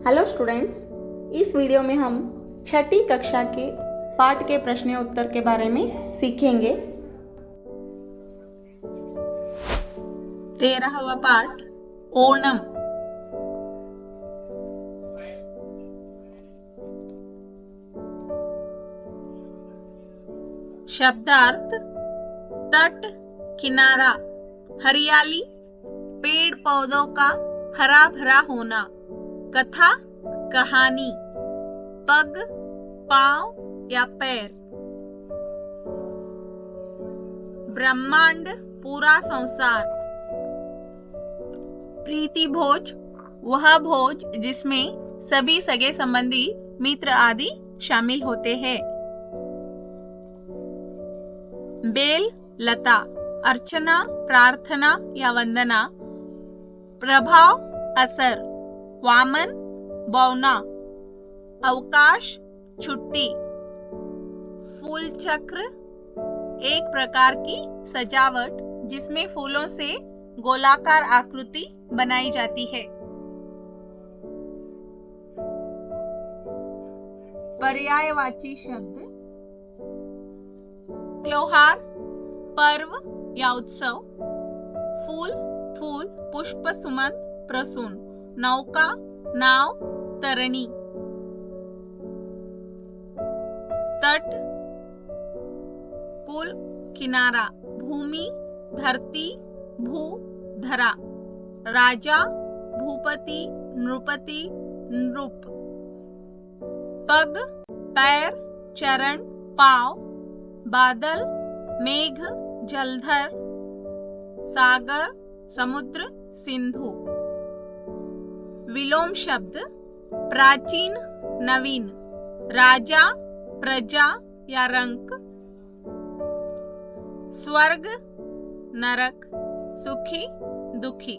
Hello students, इस video में हम छठी कक्षा के पाठ के प्रश्न उत्तर के बारे में सीखेंगे। 13वां पाठ ओणम। शब्दार्थ: तट, किनारा, हरियाली, पेड़ पौधों का हरा भरा होना। कथा, कहानी, पग, पांव या पैर। ब्रह्मांड, पूरा संसार। प्रीति भोज, वह भोज जिसमें सभी सगे संबंधी, मित्र आदि शामिल होते हैं। बेल, लता, अर्चना, प्रार्थना या वंदना। प्रभाव, असर। वामन, बौना। अवकाश, छुट्टी। फूल चक्र, एक प्रकार की सजावट जिसमें फूलों से गोलाकार आकृति बनाई जाती है। पर्यायवाची शब्द: त्योहार, पर्व या उत्सव। फूल, फूल, पुष्प, सुमन, प्रसून। नौका, नाव, तरणी। तट, पुल, किनारा। भूमि, धरती, भू, धरा। राजा, भूपति, नृपति, नृप। पग, पैर, चरण, पांव। बादल, मेघ, जलधर। सागर, समुद्र, सिंधु। विलोम शब्द: प्राचीन, नवीन। राजा, प्रजा या रंक। स्वर्ग, नरक। सुखी, दुखी।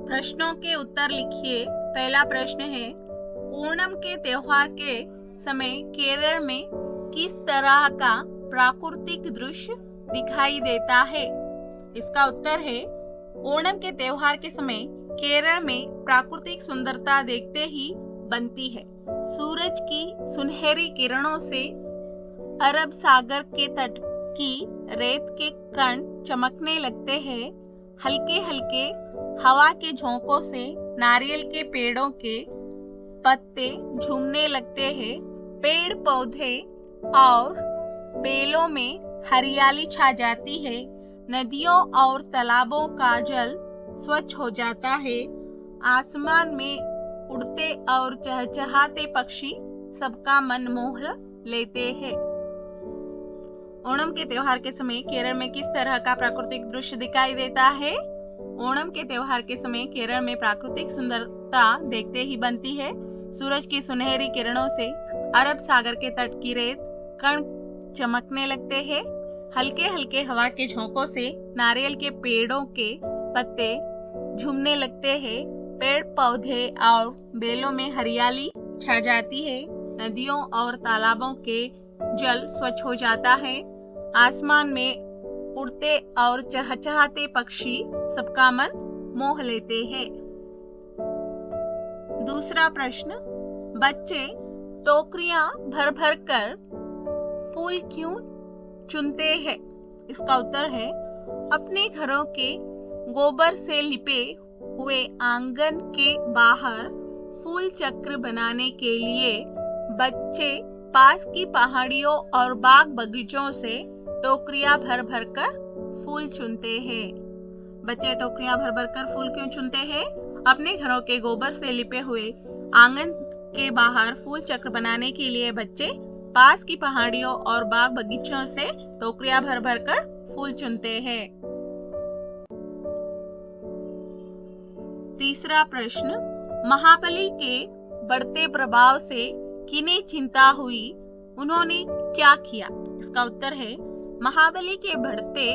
प्रश्नों के उत्तर लिखिए। पहला प्रश्न है, ओणम के त्योहार के समय केरल में किस तरह का प्राकृतिक दृश्य दिखाई देता है? इसका उत्तर है, ओणम के त्योहार के समय केरल में प्राकृतिक सुंदरता देखते ही बनती है। सूरज की सुनहरी किरणों से अरब सागर के तट की रेत के कण चमकने लगते हैं। हल्के हल्के हवा के झोंकों से नारियल के पेड़ों के पत्ते झूमने लगते हैं। पेड़ पौधे और बेलों में हरियाली छा जाती है। नदियों और तालाबों का जल स्वच्छ हो जाता है। आसमान में उड़ते और चहचहाते पक्षी सबका मन मोह लेते हैं। ओणम के त्योहार के समय केरल में किस तरह का प्राकृतिक दृश्य दिखाई देता है? ओणम के त्योहार के समय केरल में प्राकृतिक सुंदरता देखते ही बनती है। सूरज की सुनहरी किरणों से अरब सागर के तट की रेत कण चमकने लगते हैं। हल्के हल्के हवा के झोंकों से नारियल के पेड़ों के पत्ते झूमने लगते हैं। पेड़ पौधे और बेलों में हरियाली छा जाती है। नदियों और तालाबों के जल स्वच्छ हो जाता है। आसमान में उड़ते और चहचहाते पक्षी सबका मन मोह लेते हैं। दूसरा प्रश्न, बच्चे टोकरियां भर भर कर फूल क्यों चुनते हैं? इसका उत्तर है, अपने घरों के गोबर से लिपे हुए आंगन के बाहर फूल चक्र बनाने के लिए बच्चे पास की पहाड़ियों और बाग बगीचों से टोकरियां भर भर कर फूल चुनते हैं। बच्चे टोकरियां भर भर कर फूल क्यों चुनते हैं? अपने घरों के गोबर से लिपे हुए आंगन के बाहर फूल चक्र बनाने के लिए बच्चे पास की पहाड़ियों और बाग बगीचों से टोकरियां भर भर कर फूल चुनते हैं। तीसरा प्रश्न, महाबली के बढ़ते प्रभाव से किन्हें चिंता हुई? उन्होंने क्या किया? इसका उत्तर है, महाबली के बढ़ते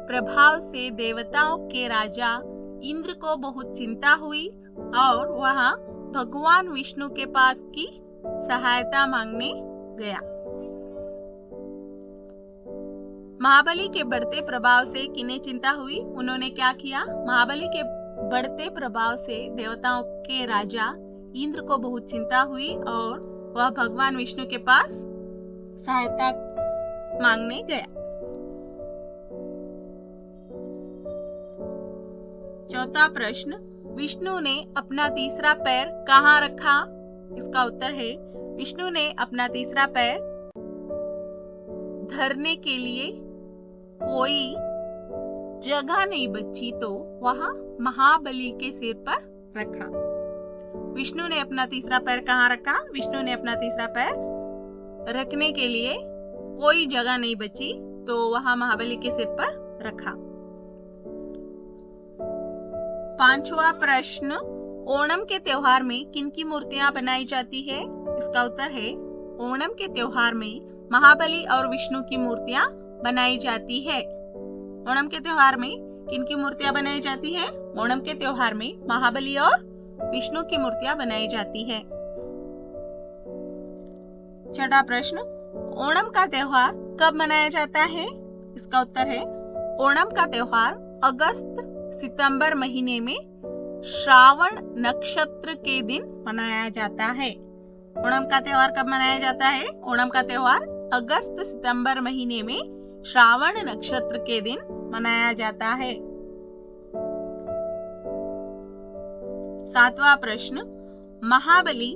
प्रभाव से देवताओं के राजा इंद्र को बहुत चिंता हुई और वह भगवान विष्णु के पास की सहायता मांगने गया। महाबली के बढ़ते प्रभाव से किन्हें चिंता हुई? उन्होंने क्या किया? महाबली के बढ़ते प्रभाव से देवताओं के राजा इंद्र को बहुत चिंता हुई और वह भगवान विष्णु के पास सहायता मांगने गया। चौथा प्रश्न, विष्णु ने अपना तीसरा पैर कहाँ रखा? इसका उत्तर है, विष्णु ने अपना तीसरा पैर धरने के लिए कोई जगह नहीं बची तो वहां महाबली के सिर पर रखा। विष्णु ने अपना तीसरा पैर कहाँ रखा? विष्णु ने अपना तीसरा पैर रखने के लिए कोई जगह नहीं बची तो वहां महाबली के सिर पर रखा। पांचवा प्रश्न, ओणम के त्योहार में किनकी मूर्तियां बनाई जाती है? इसका उत्तर है, ओणम के त्योहार में महाबली और विष्णु की मूर्तियां बनाई जाती है। ओणम के त्योहार में किनकी मूर्तियां बनाई जाती है? ओणम के त्योहार में महाबली और विष्णु की मूर्तियां बनाई जाती है। छठा प्रश्न, ओणम का त्योहार कब मनाया जाता है? इसका उत्तर है, ओणम का त्योहार अगस्त सितंबर महीने में श्रावण नक्षत्र के दिन मनाया जाता है। ओणम का त्योहार कब मनाया जाता है? ओणम का त्योहार अगस्त सितंबर महीने में श्रावण नक्षत्र के दिन मनाया जाता है। सातवां प्रश्न, महाबली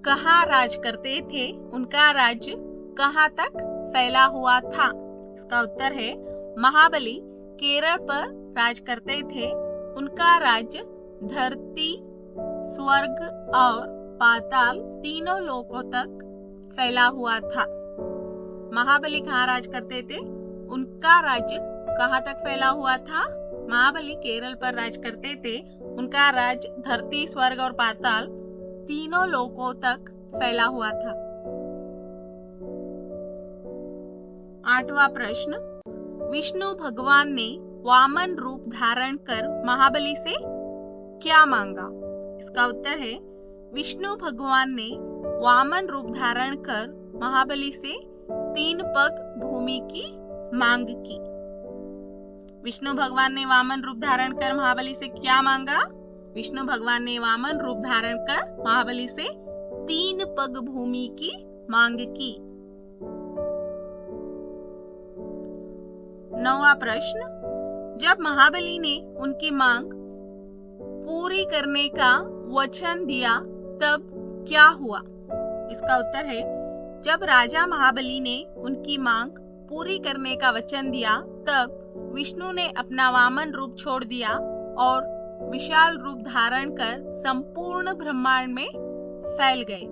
कहाँ राज करते थे? उनका राज्य कहाँ तक फैला हुआ था? इसका उत्तर है, महाबली केरल पर राज करते थे। उनका राज्य धरती, स्वर्ग और पाताल तीनों लोकों तक फैला हुआ था। महाबली कहाँ राज करते थे? उनका राज्य कहाँ तक फैला हुआ था? महाबली केरल पर राज करते थे। उनका राज्य धरती, स्वर्ग और पाताल तीनों लोकों तक फैला हुआ था। आठवां प्रश्न, विष्णु भगवान ने वामन रूप धारण कर महाबली से क्या मांगा? इसका उत्तर है, विष्णु भगवान ने वामन रूप धारण कर महाबली से 3 पग भूमि की मांग की। विष्णु भगवान ने वामन रूप धारण कर महाबली से क्या मांगा? विष्णु भगवान ने वामन रूप धारण कर महाबली से 3 पग भूमि की मांग की। 9वां प्रश्न, जब महाबली ने उनकी मांग पूरी करने का वचन दिया तब क्या हुआ? इसका उत्तर है, जब राजा महाबली ने उनकी मांग पूरी करने का वचन दिया तब विष्णु ने अपना वामन रूप छोड़ दिया और विशाल रूप धारण कर संपूर्ण ब्रह्मांड में फैल गए।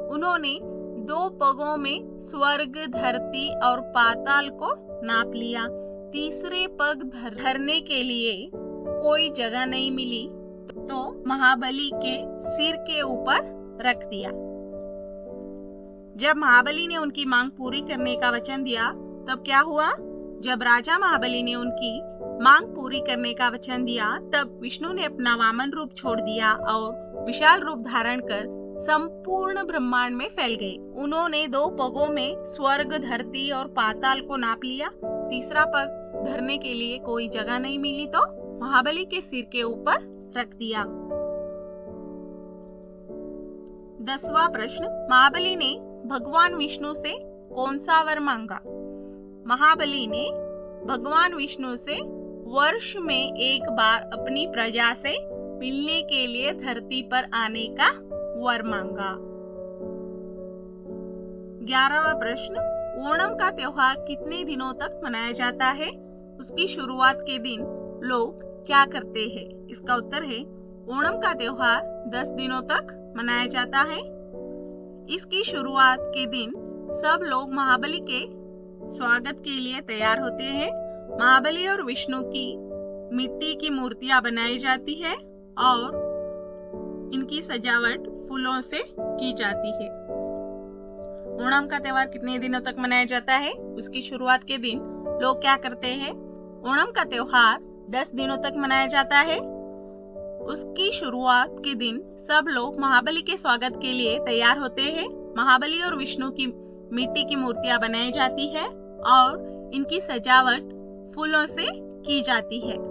उन्होंने 2 पगों में स्वर्ग, धरती और पाताल को नाप लिया। तीसरे पग धरने के लिए कोई जगह नहीं मिली तो महाबली के सिर के ऊपर रख दिया। जब महाबली ने उनकी मांग पूरी करने का वचन दिया तब क्या हुआ? जब राजा महाबली ने उनकी मांग पूरी करने का वचन दिया तब विष्णु ने अपना वामन रूप छोड़ दिया और विशाल रूप धारण कर संपूर्ण ब्रह्मांड में फैल गए। उन्होंने 2 पगों में स्वर्ग, धरती और पाताल को नाप लिया। तीसरा पग धरने के लिए कोई जगह नहीं मिली तो महाबली के सिर के ऊपर रख दिया। 10वां प्रश्न, महाबली ने भगवान विष्णु से कौन सा वर मांगा? महाबली ने भगवान विष्णु से वर्ष में एक बार अपनी प्रजा से मिलने के लिए धरती पर आने का वर मांगा। 11वां प्रश्न, ओणम का त्योहार कितने दिनों तक मनाया जाता है? उसकी शुरुआत के दिन लोग क्या करते हैं? इसका उत्तर है, ओणम का त्योहार 10 दिनों तक मनाया जाता है। इसकी शुरुआत के दिन सब लोग महाबली के स्वागत के लिए तैयार होते हैं। महाबली और विष्णु की मिट्टी की मूर्तियां बनाई जाती है और इनकी सजावट फूलों से की जाती है। ओणम का त्योहार कितने दिनों तक मनाया जाता है? उसकी शुरुआत के दिन लोग क्या करते हैं? ओणम का त्योहार 10 दिनों तक मनाया जाता है। उसकी शुरुआत के दिन सब लोग महाबली के स्वागत के लिए तैयार होते हैं। महाबली और विष्णु की मिट्टी की मूर्तियां बनाई जाती है और इनकी सजावट फूलों से की जाती है।